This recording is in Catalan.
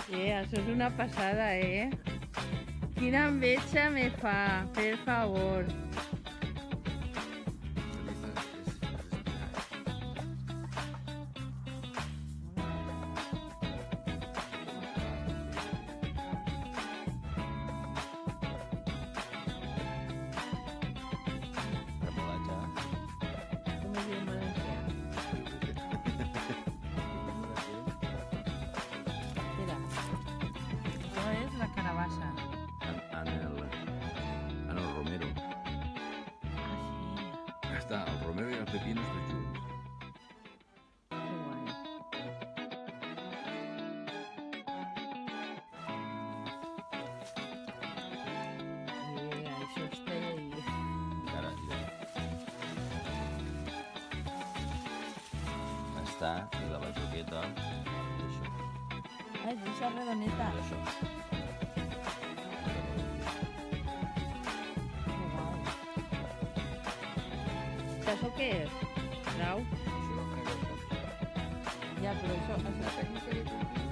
Això és una passada, Quina enveja me fa, per favor. Remolatge. Com es diu en valencià? Espera. Això és la carabassa. En el romero. Ah, sí. Ja està, el romero i el pepino tots junts. Que guai. Això està ahí. Encara ja. Està, i la bajoqueta, això. Ah, és aquesta redoneta. Això. Que guai. Això què és? Grau? Això, Ja, però això... una tècnica de cuina